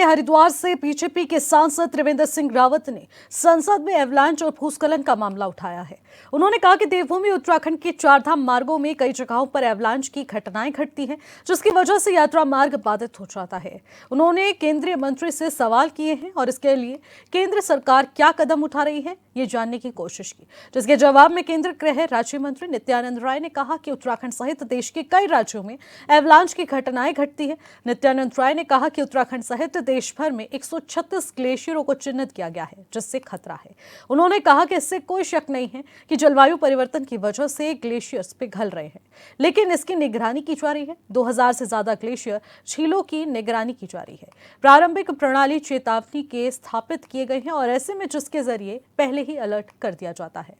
आगे हरिद्वार से बीजेपी के सांसद त्रिवेंद्र सिंह रावत ने संसद में एवलांच और भूस्खलन का मामला उठाया है। उन्होंने कहा कि देवभूमि उत्तराखंड के चारधाम मार्गों में कई जगहों पर एवलांच की घटनाएं घटती हैं, जिसकी वजह से यात्रा मार्ग बाधित हो जाता है। उन्होंने केंद्रीय मंत्री से सवाल किए हैं और इसके लिए केंद्र सरकार क्या कदम उठा रही है ये जानने की कोशिश की, जिसके जवाब में केंद्रीय गृह राज्य मंत्री नित्यानंद राय ने कहा कि उत्तराखंड सहित देश के कई राज्यों में एवलांच की घटनाएं घटती है। नित्यानंद राय ने कहा कि उत्तराखंड सहित देश भर में 136 ग्लेशियरों को चिन्हित किया गया है, जिससे खतरा है। उन्होंने कहा कि इससे कोई शक नहीं है कि जलवायु परिवर्तन की वजह से ग्लेशियर्स पिघल रहे हैं, लेकिन इसकी निगरानी की जा रही है। 2000 से ज्यादा ग्लेशियर झीलों की निगरानी की जा रही है। प्रारंभिक प्रणाली चेतावनी के स्थापित किए गए हैं और ऐसे में जिसके जरिए पहले ही अलर्ट कर दिया जाता है।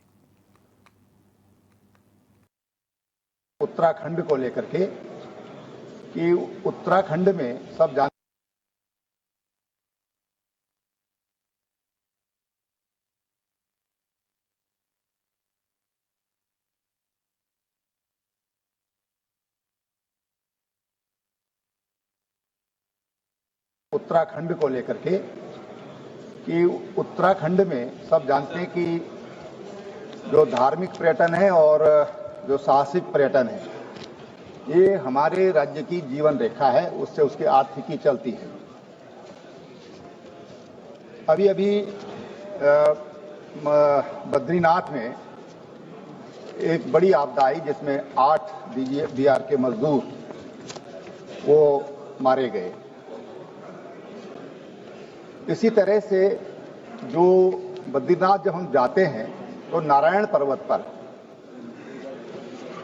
उत्तराखंड को लेकर के कि उत्तराखंड में सब जान उत्तराखंड को लेकर के कि उत्तराखंड में सब जानते हैं कि जो धार्मिक पर्यटन है और जो साहसिक पर्यटन है, ये हमारे राज्य की जीवन रेखा है, उससे उसकी आर्थिकी चलती है। अभी अभी बद्रीनाथ में एक बड़ी आपदा आई जिसमें 8 बिहार के मजदूर वो मारे गए। इसी तरह से जो बद्रीनाथ जब हम जाते हैं तो नारायण पर्वत पर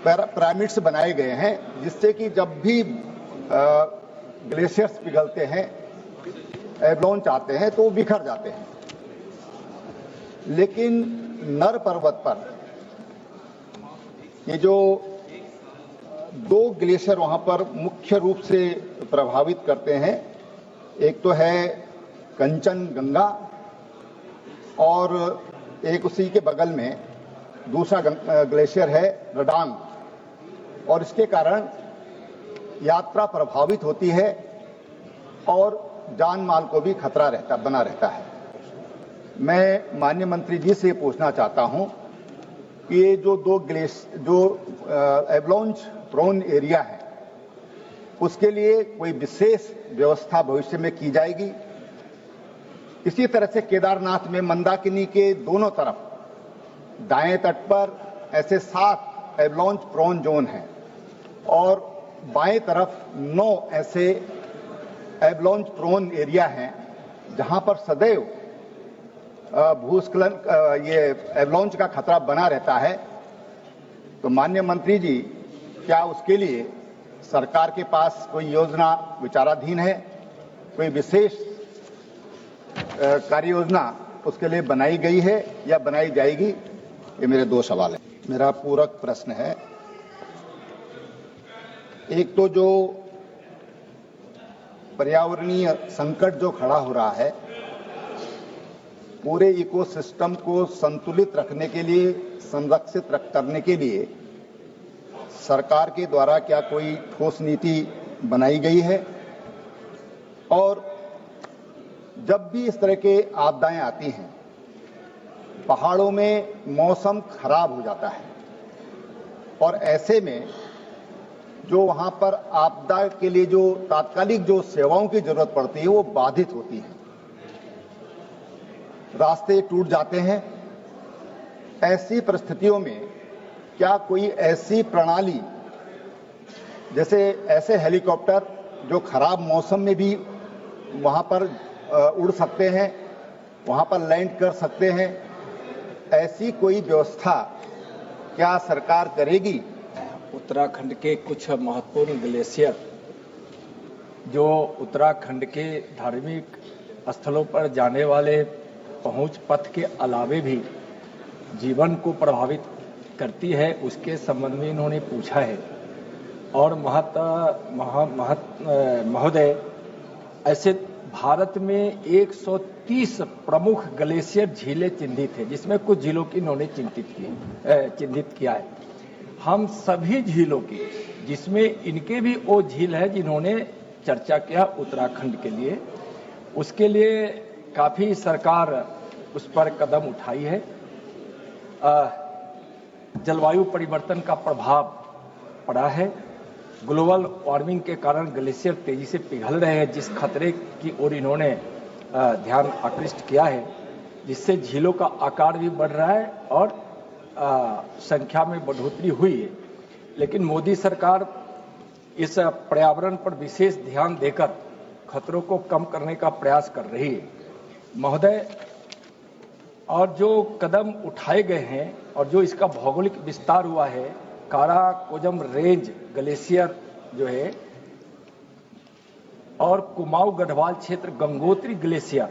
पिरामिड्स बनाए गए हैं, जिससे कि जब भी ग्लेशियर्स पिघलते हैं, एवलांच आते हैं तो बिखर जाते हैं। लेकिन नर पर्वत पर ये जो 2 ग्लेशियर वहां पर मुख्य रूप से प्रभावित करते हैं, एक तो है कंचनजंगा और एक उसी के बगल में दूसरा ग्लेशियर है रडांग, और इसके कारण यात्रा प्रभावित होती है और जान माल को भी खतरा बना रहता है। मैं माननीय मंत्री जी से पूछना चाहता हूं कि ये जो जो एवलांच प्रोन एरिया है, उसके लिए कोई विशेष व्यवस्था भविष्य में की जाएगी। इसी तरह से केदारनाथ में मंदाकिनी के दोनों तरफ दाएं तट पर ऐसे 7 एवलांच प्रोन जोन हैं और बाएं तरफ 9 ऐसे एवलांच प्रोन एरिया हैं जहां पर सदैव भूस्खलन ये एवलांच का खतरा बना रहता है। तो माननीय मंत्री जी, क्या उसके लिए सरकार के पास कोई योजना विचाराधीन है? कोई विशेष कार्य योजना उसके लिए बनाई गई है या बनाई जाएगी? ये मेरे 2 सवाल हैं। मेरा पूरक प्रश्न है, एक तो जो पर्यावरणीय संकट जो खड़ा हो रहा है, पूरे इकोसिस्टम को संतुलित रखने के लिए, संरक्षित करने के लिए सरकार के द्वारा क्या कोई ठोस नीति बनाई गई है? और जब भी इस तरह के आपदाएं आती हैं, पहाड़ों में मौसम खराब हो जाता है और ऐसे में जो वहां पर आपदा के लिए जो तात्कालिक जो सेवाओं की जरूरत पड़ती है वो बाधित होती है, रास्ते टूट जाते हैं। ऐसी परिस्थितियों में क्या कोई ऐसी प्रणाली, जैसे ऐसे हेलीकॉप्टर जो खराब मौसम में भी वहां पर उड़ सकते हैं, वहां पर लैंड कर सकते हैं, ऐसी कोई व्यवस्था क्या सरकार करेगी? उत्तराखंड के कुछ महत्वपूर्ण ग्लेशियर जो उत्तराखंड के धार्मिक स्थलों पर जाने वाले पहुंच पथ के अलावे भी जीवन को प्रभावित करती है, उसके संबंध में इन्होंने पूछा है। और महोदय, ऐसे भारत में 130 प्रमुख ग्लेशियर झीलें चिन्हित है, जिसमें कुछ झीलों की इन्होंने चिन्हित किया है। हम सभी झीलों की, जिसमें इनके भी वो झील है जिन्होंने चर्चा किया उत्तराखंड के लिए, उसके लिए काफी सरकार उस पर कदम उठाई है। जलवायु परिवर्तन का प्रभाव पड़ा है। ग्लोबल वार्मिंग के कारण ग्लेशियर तेजी से पिघल रहे हैं, जिस खतरे की ओर इन्होंने ध्यान आकृष्ट किया है, जिससे झीलों का आकार भी बढ़ रहा है और संख्या में बढ़ोतरी हुई है। लेकिन मोदी सरकार इस पर्यावरण पर विशेष ध्यान देकर खतरों को कम करने का प्रयास कर रही है। महोदय, और जो कदम उठाए गए हैं और जो इसका भौगोलिक विस्तार हुआ है, काराकोरम रेंज ग्लेशियर जो है और कुमाऊं गढ़वाल क्षेत्र गंगोत्री ग्लेशियर,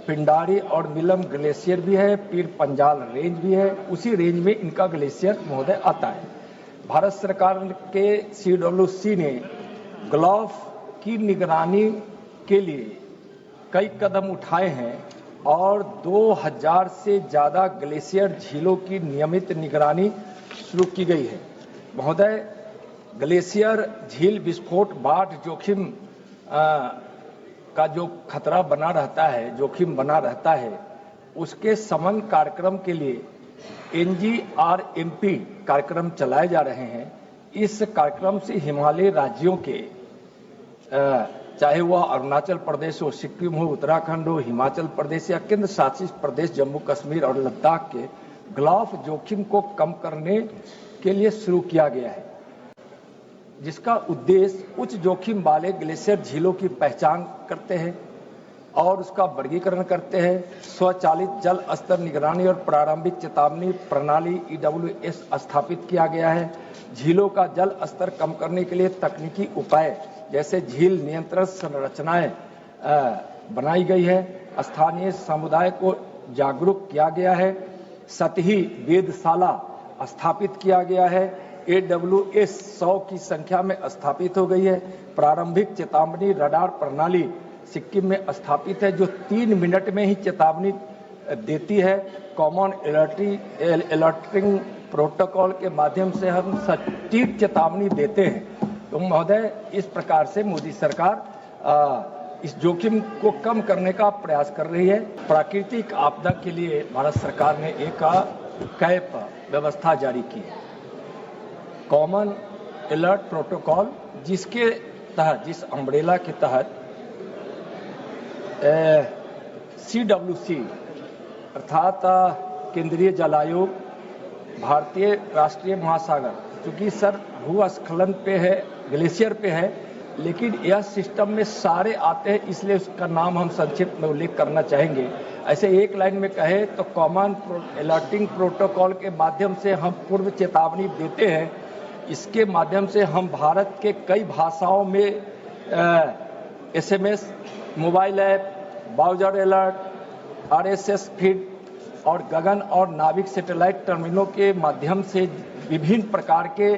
पिंडारी और मिलम ग्लेशियर भी है, पीर पंजाल रेंज भी है, उसी रेंज में इनका ग्लेशियर महोदय आता है। भारत सरकार के CWC ने ग्लोफ की निगरानी के लिए कई कदम उठाए हैं और 2000 से ज्यादा ग्लेशियर झीलों की नियमित निगरानी शुरू की गई है। महोदय, ग्लेशियर झील विस्फोट, बाढ़ जोखिम का जो खतरा बना रहता है, जोखिम बना रहता है, उसके समन कार्यक्रम के लिए NGRMP कार्यक्रम चलाए जा रहे हैं। इस कार्यक्रम से हिमालयी राज्यों के चाहे वह अरुणाचल प्रदेश हो, सिक्किम हो, उत्तराखंड हो, हिमाचल प्रदेश या केंद्र शासित प्रदेश जम्मू कश्मीर और लद्दाख के ग्लोफ जोखिम को कम करने के लिए शुरू किया गया है, जिसका उद्देश्य उच्च जोखिम वाले ग्लेशियर झीलों की पहचान करते हैं और उसका वर्गीकरण करते हैं। स्वचालित जल स्तर निगरानी और प्रारंभिक चेतावनी प्रणाली EWS स्थापित किया गया है। झीलों का जल स्तर कम करने के लिए तकनीकी उपाय जैसे झील नियंत्रण संरचनाएं बनाई गई है। स्थानीय समुदाय को जागरूक किया गया है। सतही वेधशाला स्थापित किया गया है। AWS 100 की संख्या में स्थापित हो गई है। प्रारंभिक चेतावनी रडार प्रणाली सिक्किम में स्थापित है, जो 3 मिनट में ही चेतावनी देती है। कॉमन अलर्टिंग प्रोटोकॉल के माध्यम से हम सटीक चेतावनी देते हैं। तो महोदय, इस प्रकार से मोदी सरकार इस जोखिम को कम करने का प्रयास कर रही है। प्राकृतिक आपदा के लिए भारत सरकार ने एक कैप व्यवस्था जारी की है, कॉमन अलर्ट प्रोटोकॉल, जिसके तहत, जिस अम्ब्रेला के तहत CWC अर्थात केंद्रीय जल आयोग, भारतीय राष्ट्रीय महासागर, क्योंकि सर भूस्खलन पे है, ग्लेशियर पे है, लेकिन यह सिस्टम में सारे आते हैं, इसलिए उसका नाम हम संक्षिप्त में उल्लेख करना चाहेंगे। ऐसे एक लाइन में कहे तो कॉमन अलर्टिंग प्रोटोकॉल के माध्यम से हम पूर्व चेतावनी देते हैं। इसके माध्यम से हम भारत के कई भाषाओं में SMS, mobile app, bowser alert, RSS feed और गगन और नाविक सैटेलाइट टर्मिनलों के माध्यम से विभिन्न प्रकार के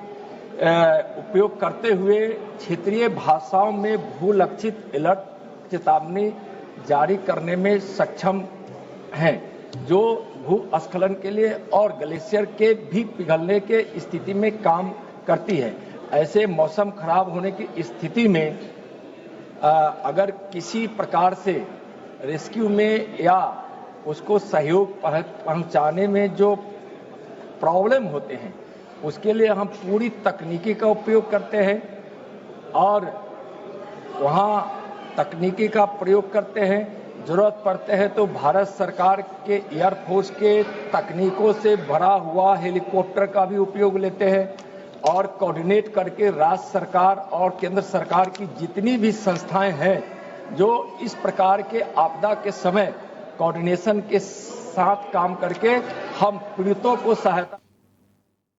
उपयोग करते हुए क्षेत्रीय भाषाओं में भूलक्षित अलर्ट चेतावनी जारी करने में सक्षम हैं, जो भूस्खलन के लिए और ग्लेशियर के भी पिघलने के स्थिति में काम करती है। ऐसे मौसम खराब होने की स्थिति में अगर किसी प्रकार से रेस्क्यू में या उसको सहयोग पहुंचाने में जो प्रॉब्लम होते हैं, उसके लिए हम पूरी तकनीकी का उपयोग करते हैं और वहाँ तकनीकी का प्रयोग करते हैं। जरूरत पड़ते हैं तो भारत सरकार के एयरफोर्स के तकनीकों से भरा हुआ हेलीकॉप्टर का भी उपयोग लेते हैं और कोऑर्डिनेट करके राज्य सरकार और केंद्र सरकार की जितनी भी संस्थाएं हैं, जो इस प्रकार के आपदा के समय कोऑर्डिनेशन के साथ काम करके हम पीड़ितों को सहायता